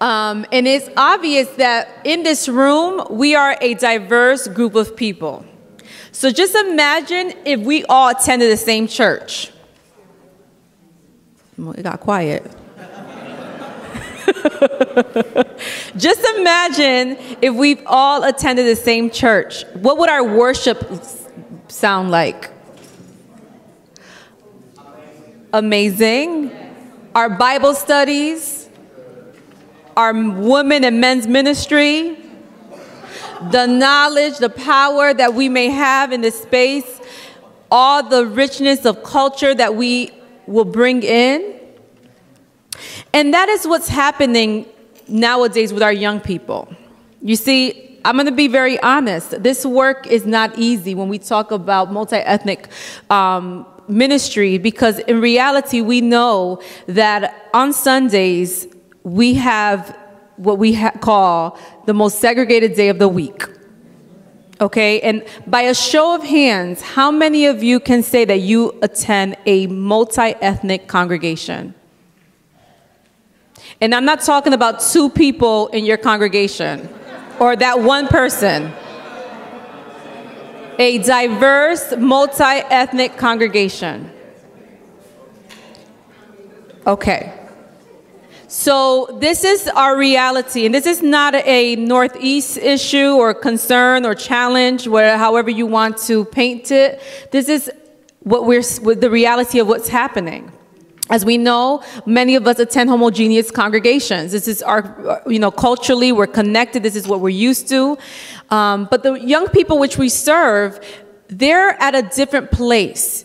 And it's obvious that in this room, we are a diverse group of people. So just imagine if we all attended the same church. Well, it got quiet. Just imagine if we all attended the same church. What would our worship sound like? Amazing. Our Bible studies, our women and men's ministry, the knowledge, the power that we may have in this space, all the richness of culture that we will bring in. And that is what's happening nowadays with our young people. You see, I'm going to be very honest. This work is not easy when we talk about multi-ethnic ministry, because in reality, we know that on Sundays, we have what we call the most segregated day of the week. Okay, and by a show of hands, how many of you can say that you attend a multi-ethnic congregation? And I'm not talking about 2 people in your congregation or that one person. A diverse, multi-ethnic congregation. Okay. So this is our reality, and this is not a Northeast issue or concern or challenge, however you want to paint it. This is with the reality of what's happening. As we know, many of us attend homogeneous congregations. This is our, culturally, we're connected. This is what we're used to. But the young people which we serve, they're at a different place.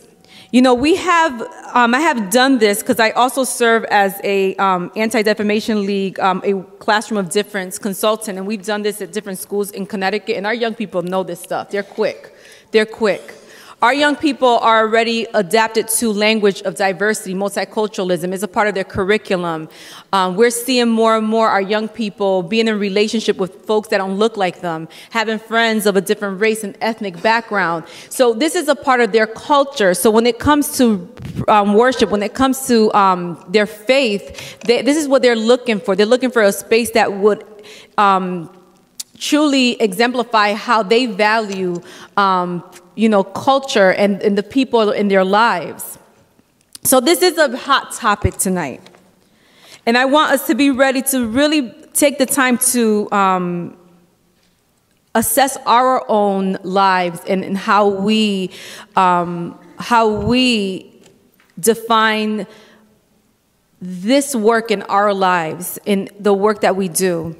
We have, I have done this because I also serve as a Anti-Defamation League, a Classroom of Difference consultant, and we've done this at different schools in Connecticut, and our young people know this stuff. They're quick. They're quick. Our young people are already adapted to language of diversity. Multiculturalism is a part of their curriculum. We're seeing more and more our young people being in relationship with folks that don't look like them, having friends of a different race and ethnic background. So this is a part of their culture. So when it comes to worship, when it comes to their faith, this is what they're looking for. They're looking for a space that would truly exemplify how they value culture and the people in their lives. So this is a hot topic tonight. And I want us to be ready to really take the time to assess our own lives and how we define this work in our lives, in the work that we do.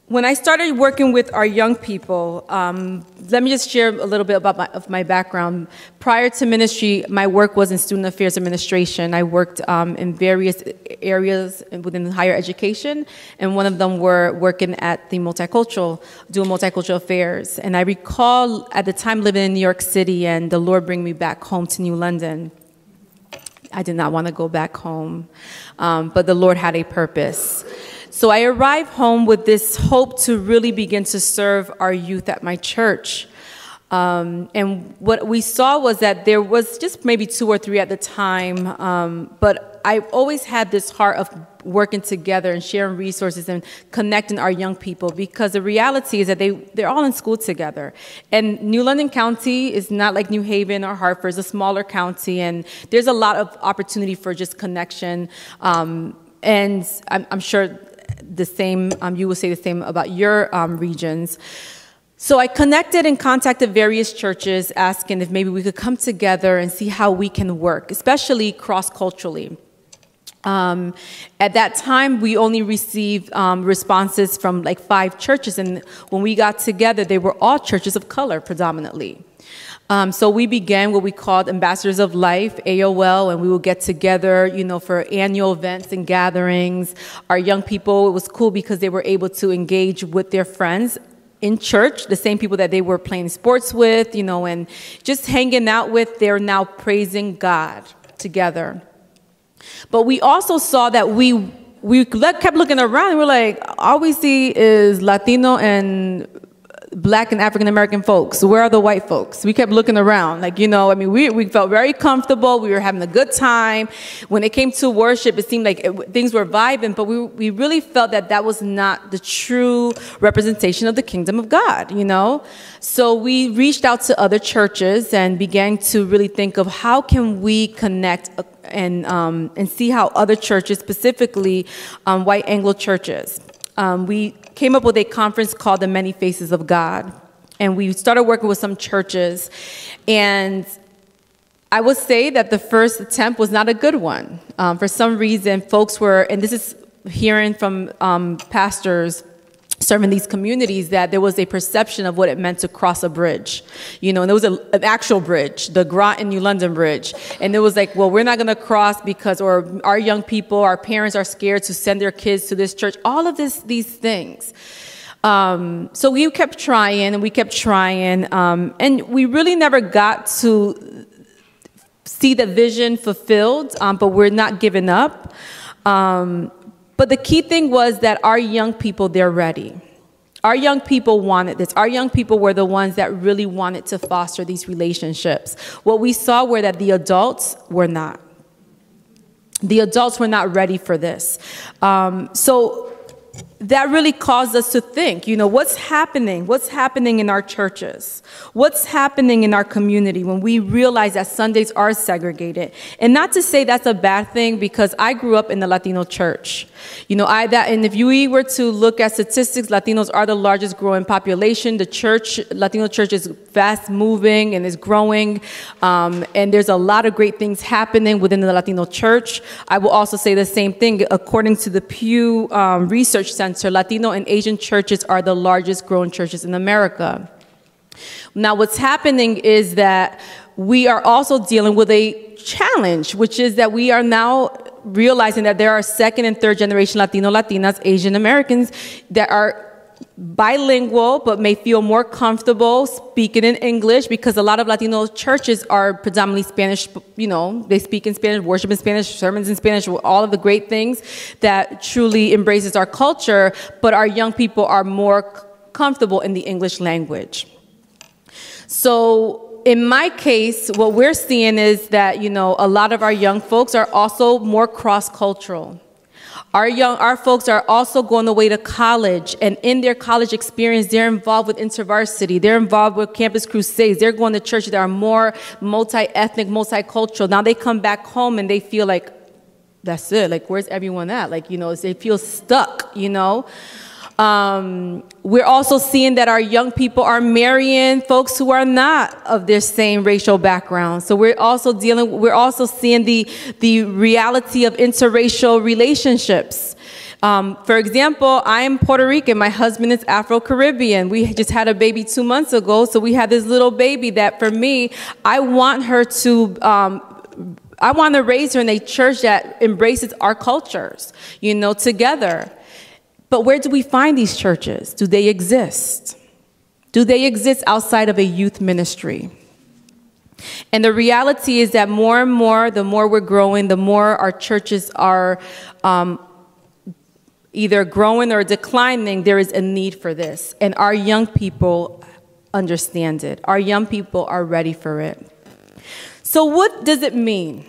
When I started working with our young people, let me just share a little bit about my background. Prior to ministry, my work was in student affairs administration. I worked in various areas within higher education, and one of them were working at the doing multicultural affairs. And I recall at the time living in New York City, and the Lord bring me back home to New London. I did not want to go back home, but the Lord had a purpose. So I arrived home with this hope to really begin to serve our youth at my church. And what we saw was that there was just maybe 2 or 3 at the time, but I've always had this heart of working together and sharing resources and connecting our young people, because the reality is that they're all in school together. And New London County is not like New Haven or Hartford. It's a smaller county, and there's a lot of opportunity for just connection. And I'm sure the same, you will say the same about your regions. So I connected and contacted various churches, asking if maybe we could come together and see how we can work, especially cross-culturally. At that time, we only received responses from like 5 churches, and when we got together, they were all churches of color predominantly. So we began what we called Ambassadors of Life, AOL, and we would get together, for annual events and gatherings. Our young people, it was cool because they were able to engage with their friends in church, the same people that they were playing sports with, and just hanging out with. They're now praising God together. But we also saw that we kept looking around, and we're like, all we see is Latino and Black and African American folks? Where are the white folks? We kept looking around, like, you know, I mean, we felt very comfortable. We were having a good time. When it came to worship, it seemed like things were vibing, but we really felt that that was not the true representation of the kingdom of God, you know? So we reached out to other churches and began to really think of how can we connect and see how other churches, specifically white Anglo churches. We came up with a conference called the Many Faces of God, and we started working with some churches, and I would say that the first attempt was not a good one. For some reason, folks were, and this is hearing from pastors serving these communities, that there was a perception of what it meant to cross a bridge, you know, and there was an actual bridge, the Groton New London Bridge, and it was like, well, we're not going to cross because, or our young people, our parents are scared to send their kids to this church, all of these things. So we kept trying, and we kept trying, and we really never got to see the vision fulfilled, but we're not giving up. But the key thing was that our young people, they're ready. Our young people wanted this. Our young people were the ones that really wanted to foster these relationships. What we saw were that the adults were not. The adults were not ready for this. So that really caused us to think, you know, what's happening? What's happening in our churches? What's happening in our community when we realize that Sundays are segregated? And not to say that's a bad thing, because I grew up in the Latino church. You know, and if we were to look at statistics, Latinos are the largest growing population. The church, Latino church, is fast moving and is growing. And there's a lot of great things happening within the Latino church. I will also say the same thing. According to the Pew Research Center, Latino and Asian churches are the largest growing churches in America. Now, what's happening is that we are also dealing with a challenge, which is that we are now realizing that there are second and third generation Latino, Latinas, Asian Americans that are bilingual but may feel more comfortable speaking in English, because a lot of Latino churches are predominantly Spanish. You know, they speak in Spanish, worship in Spanish, sermons in Spanish, all of the great things that truly embraces our culture, but our young people are more comfortable in the English language. So in my case, what we're seeing is that, you know, a lot of our young folks are also more cross-cultural. Our folks are also going away to college, and in their college experience, they're involved with InterVarsity. They're involved with Campus Crusades. They're going to churches that are more multi-ethnic, multicultural. Now they come back home and they feel like, that's it. Like, where's everyone at? Like, you know, they feel stuck, you know. We're also seeing that our young people are marrying folks who are not of their same racial background. So we're also seeing the reality of interracial relationships. For example, I am Puerto Rican. My husband is Afro-Caribbean. We just had a baby 2 months ago. So we have this little baby that, for me, I want to raise her in a church that embraces our cultures, you know, together. But where do we find these churches? Do they exist? Do they exist outside of a youth ministry? And the reality is that more and more, the more we're growing, the more our churches are either growing or declining. There is a need for this. And our young people understand it. Our young people are ready for it. So what does it mean?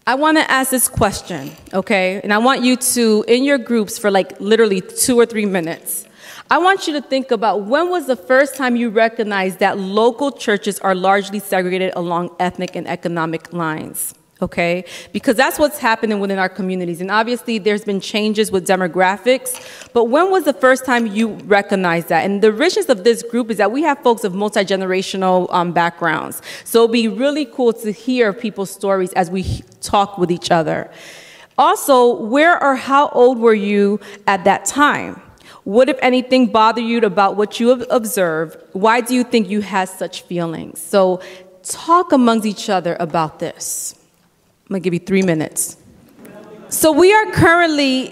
I want to ask this question, okay? And I want you to, in your groups for like literally 2 or 3 minutes, I want you to think about, when was the first time you recognized that local churches are largely segregated along ethnic and economic lines, okay? Because that's what's happening within our communities. And obviously there's been changes with demographics, but when was the first time you recognized that? And the richness of this group is that we have folks of multi-generational backgrounds. So it'll be really cool to hear people's stories as we talk with each other. Also, where or how old were you at that time? What, if anything, bothered you about what you have observed? Why do you think you had such feelings? So talk amongst each other about this. I'm going to give you 3 minutes. So we are currently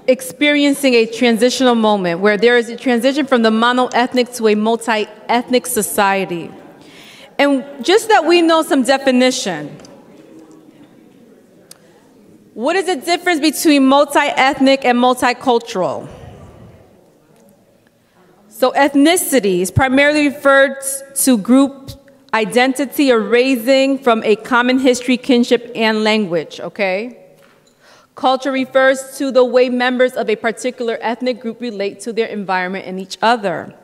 experiencing a transitional moment where there is a transition from the mono-ethnic to a multi-ethnic society. And just that we know some definition. What is the difference between multi-ethnic and multicultural? So ethnicity is primarily referred to group identity arising from a common history, kinship, and language, okay? Culture refers to the way members of a particular ethnic group relate to their environment and each other.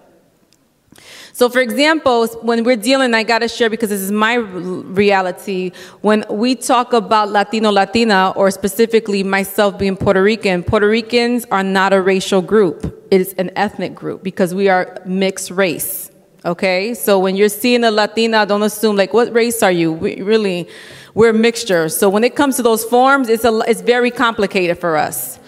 So for example, when we're dealing, I gotta share because this is my reality, when we talk about Latino, Latina, or specifically myself being Puerto Rican, Puerto Ricans are not a racial group. It is an ethnic group because we are mixed race. Okay, so when you're seeing a Latina, don't assume like, what race are you? We're a mixture. So when it comes to those forms, it's very complicated for us.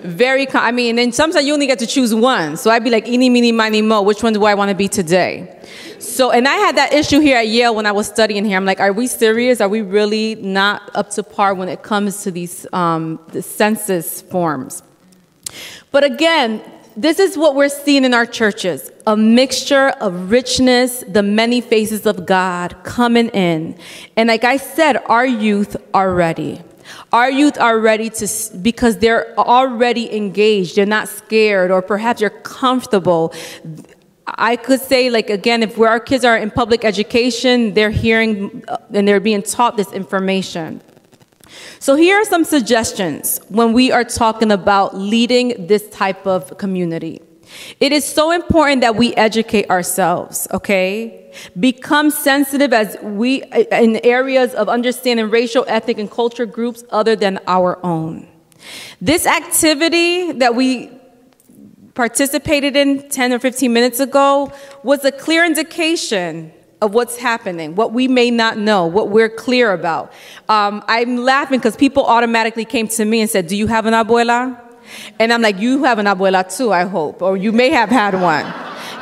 I mean, and sometimes you only get to choose one. So I'd be like, eeny, meeny, miny, mo, which one do I want to be today? So, and I had that issue here at Yale when I was studying here. I'm like, are we serious? Are we really not up to par when it comes to these the census forms? But again, this is what we're seeing in our churches, a mixture of richness, the many faces of God coming in. And like I said, our youth are ready. Our youth are ready because they're already engaged. They're not scared, or perhaps they're comfortable. I could say, like, again, if our kids are in public education, they're hearing and they're being taught this information. So here are some suggestions when we are talking about leading this type of community. It is so important that we educate ourselves, okay? Become sensitive in areas of understanding racial, ethnic, and culture groups other than our own. This activity that we participated in 10 or 15 minutes ago was a clear indication of what's happening, what we may not know, what we're clear about. I'm laughing because people automatically came to me and said, do you have an abuela? And I'm like, you have an abuela too, I hope, or you may have had one.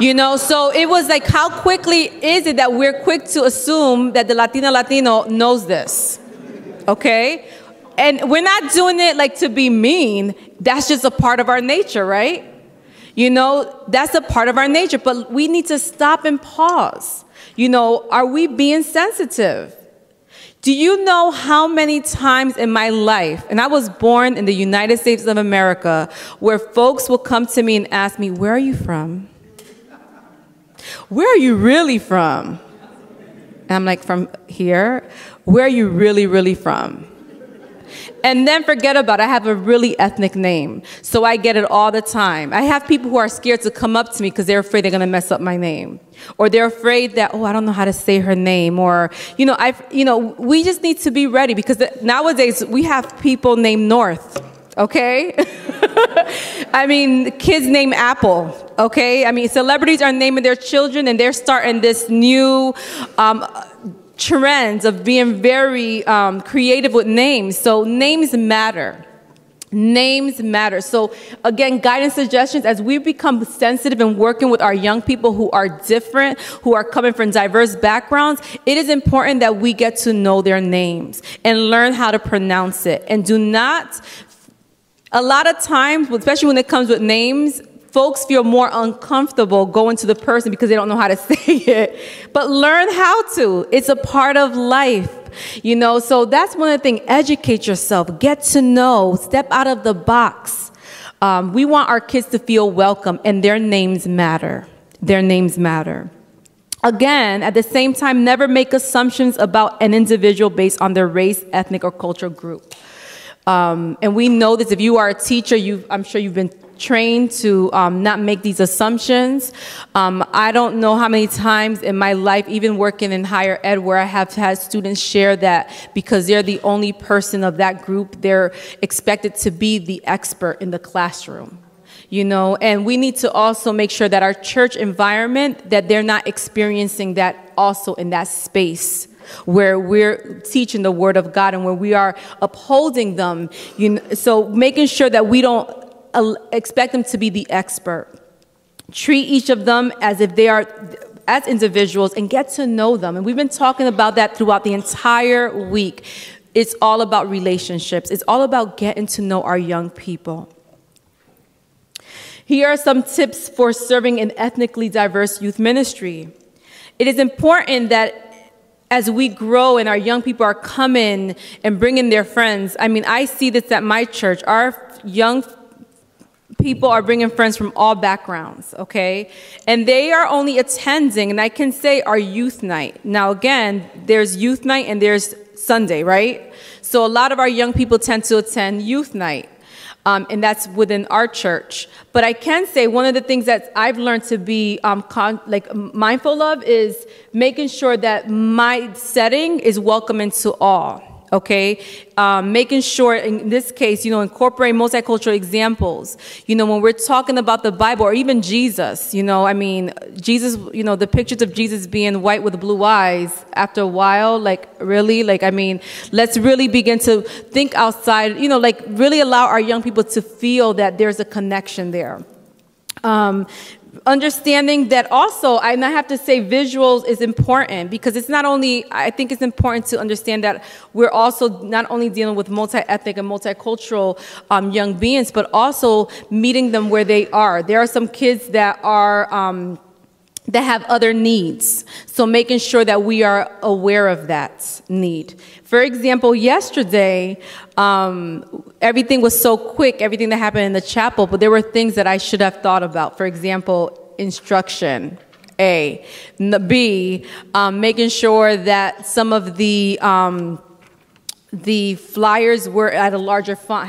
You know, so it was like, how quickly is it that we're quick to assume that the Latino knows this, okay? And we're not doing it like to be mean. That's just a part of our nature, right? You know, that's a part of our nature, but we need to stop and pause. You know, are we being sensitive? Do you know how many times in my life, and I was born in the United States of America, where folks will come to me and ask me, where are you from? Where are you really from? And I'm like, from here? Where are you really, really from? And then forget about it, I have a really ethnic name, so I get it all the time. I have people who are scared to come up to me because they're afraid they're going to mess up my name. Or they're afraid that, oh, I don't know how to say her name. Or, you know, we just need to be ready because nowadays we have people named North, okay? I mean, kids named Apple, okay? I mean, celebrities are naming their children and they're starting this new trends of being very creative with names. So names matter. Names matter. So again, guidance suggestions as we become sensitive and working with our young people who are different, who are coming from diverse backgrounds, it is important that we get to know their names and learn how to pronounce it. And do not, a lot of times, especially when it comes with names, folks feel more uncomfortable going to the person because they don't know how to say it. But learn how to. It's a part of life, you know. So that's one of the things. Educate yourself. Get to know. Step out of the box. We want our kids to feel welcome, and their names matter. Their names matter. Again, at the same time, never make assumptions about an individual based on their race, ethnic, or cultural group. And we know this. If you are a teacher, I'm sure you've been trained to not make these assumptions. I don't know how many times in my life, even working in higher ed, where I have had students share that because they're the only person of that group, they're expected to be the expert in the classroom. You know, and we need to also make sure that our church environment, that they're not experiencing that also in that space where we're teaching the Word of God and where we are upholding them. You know, so making sure that we don't expect them to be the expert. Treat each of them as if they are as individuals and get to know them. And we've been talking about that throughout the entire week. It's all about relationships. It's all about getting to know our young people. Here are some tips for serving in ethnically diverse youth ministry. It is important that as we grow and our young people are coming and bringing their friends, I mean, I see this at my church. Our young people are bringing friends from all backgrounds, okay? And they are only attending, and I can say, our youth night. Now, again, there's youth night and there's Sunday, right? So a lot of our young people tend to attend youth night, and that's within our church. But I can say one of the things that I've learned to be mindful of is making sure that my setting is welcoming to all. Okay, making sure in this case, incorporate multicultural examples. When we're talking about the Bible or even Jesus, Jesus, the pictures of Jesus being white with blue eyes, after a while, let's really begin to think outside, really allow our young people to feel that there's a connection there. Understanding that also, and I have to say visuals is important, because it's not only, I think it's important to understand that we're also not only dealing with multi-ethnic and multicultural young beings, but also meeting them where they are. There are some kids that are that have other needs, so making sure that we are aware of that need. For example, yesterday, everything was so quick, everything that happened in the chapel, but there were things that I should have thought about. For example, instruction, A. B, making sure that some of the flyers were at a larger font,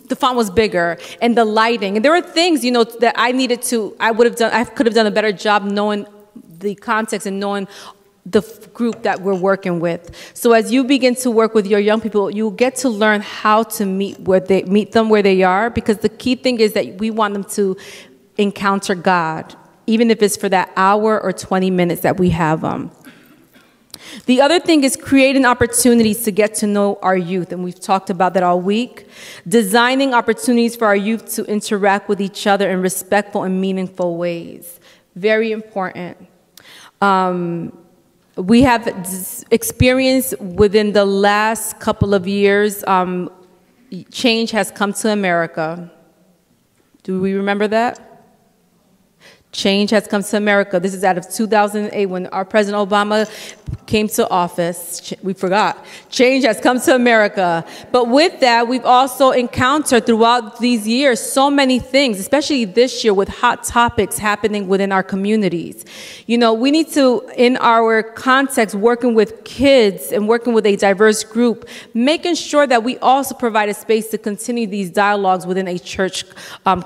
the font was bigger, and the lighting. And there were things, that I could have done a better job knowing the context and knowing the group that we're working with. So as you begin to work with your young people, you get to learn how to meet them where they are, because the key thing is that we want them to encounter God, even if it's for that hour or 20 minutes that we have them. The other thing is creating opportunities to get to know our youth, and we've talked about that all week. Designing opportunities for our youth to interact with each other in respectful and meaningful ways. Very important. We have experienced within the last couple of years, change has come to America. Do we remember that? Change has come to America. This is out of 2008 when our President Obama came to office. We forgot. Change has come to America. But with that, we've also encountered throughout these years so many things, especially this year with hot topics happening within our communities. We need to, in our context, working with kids and working with a diverse group, making sure that we also provide a space to continue these dialogues within a church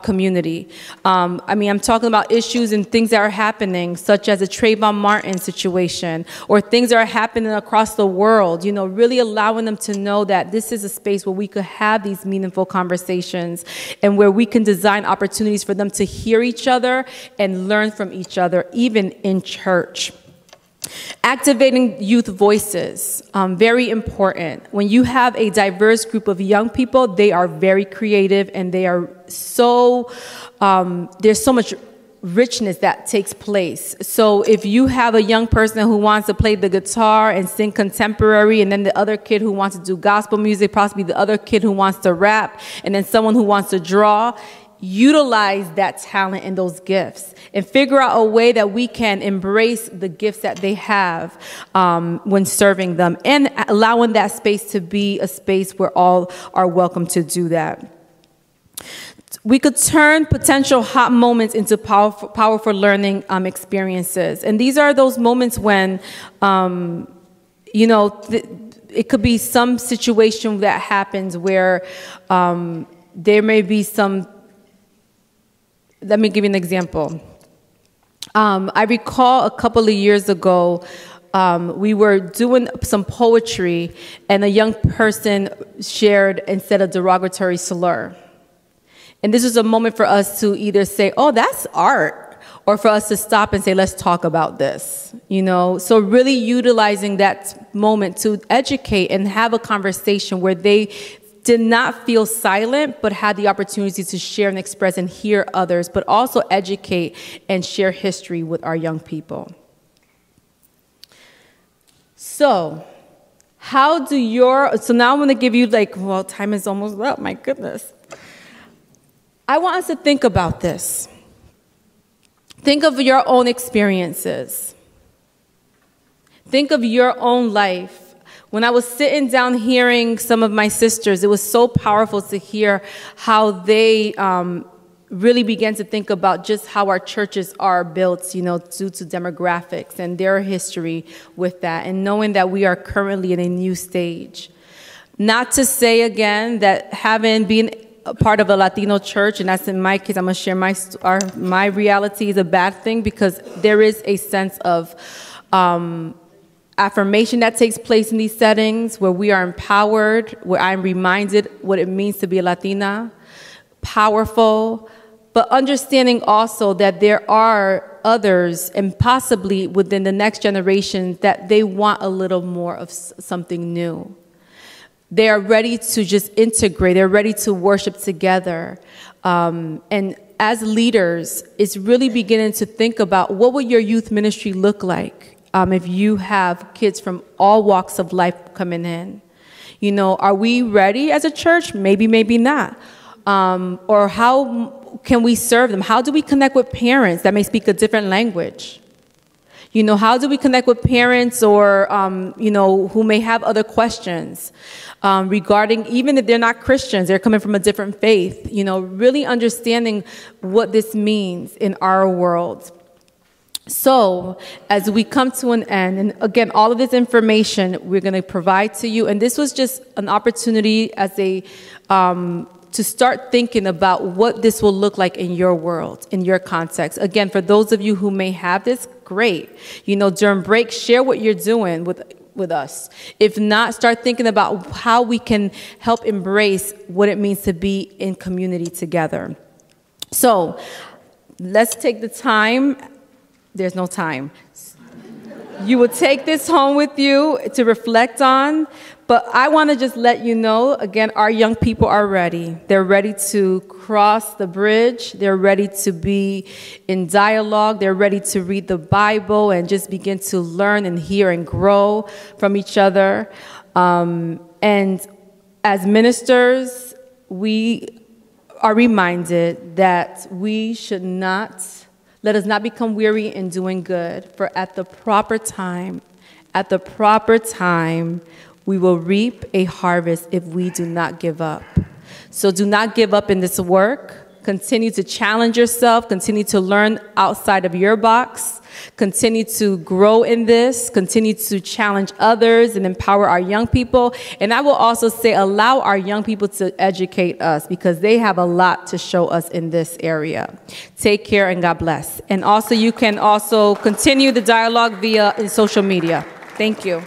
community. I'm talking about issues and things that are happening, such as the Trayvon Martin situation, or things that are happening across the world, really allowing them to know that this is a space where we could have these meaningful conversations and where we can design opportunities for them to hear each other and learn from each other, even in church. Activating youth voices, very important. When you have a diverse group of young people, they are very creative, and they are so, there's so much richness that takes place. So if you have a young person who wants to play the guitar and sing contemporary, and then the other kid who wants to do gospel music, possibly the other kid who wants to rap, and then someone who wants to draw, utilize that talent and those gifts and figure out a way that we can embrace the gifts that they have when serving them, and allowing that space to be a space where all are welcome to do that. We could turn potential hot moments into powerful learning experiences. And these are those moments when, it could be some situation that happens where there may be some, let me give you an example. I recall a couple of years ago, we were doing some poetry, and a young person shared and said a derogatory slur. And this was a moment for us to either say, oh, that's art, or for us to stop and say, let's talk about this, So really utilizing that moment to educate and have a conversation where they did not feel silent, but had the opportunity to share and express and hear others, but also educate and share history with our young people. So now I'm going to give you time is almost up, my goodness. I want us to think about this. Think of your own experiences. Think of your own life When I was sitting down hearing some of my sisters, it was so powerful to hear how they really began to think about just how our churches are built, you know, due to demographics and their history with that, and knowing that we are currently in a new stage. Not to say, again, that having been a part of a Latino church, and that's in my case, I'm going to share my reality, is a bad thing, because there is a sense of affirmation that takes place in these settings where we are empowered, where I'm reminded what it means to be a Latina, powerful, but understanding also that there are others, and possibly within the next generation, that they want a little more of something new. They are ready to just integrate. They're ready to worship together. And as leaders, it's really beginning to think about what would your youth ministry look like if you have kids from all walks of life coming in. You know, are we ready as a church? Maybe, maybe not. Or how can we serve them? How do we connect with parents that may speak a different language? You know, how do we connect with parents or, you know, who may have other questions regarding, even if they're not Christians, they're coming from a different faith, you know, really understanding what this means in our world. So as we come to an end, and again, all of this information we're going to provide to you, and this was just an opportunity as a to start thinking about what this will look like in your world, in your context. Again, for those of you who may have this, great. You know, during break, share what you're doing with us. If not, start thinking about how we can help embrace what it means to be in community together. So let's take the time. There's no time. You will take this home with you to reflect on, but I want to just let you know, again, our young people are ready. They're ready to cross the bridge. They're ready to be in dialogue. They're ready to read the Bible and just begin to learn and hear and grow from each other. And as ministers, we are reminded that we should not let us not become weary in doing good, for at the proper time, we will reap a harvest if we do not give up. So do not give up in this work. Continue to challenge yourself. Continue to learn outside of your box. Continue to grow in this. Continue to challenge others and empower our young people. And I will also say, allow our young people to educate us, because they have a lot to show us in this area. Take care and God bless. And also, you can also continue the dialogue via social media. Thank you.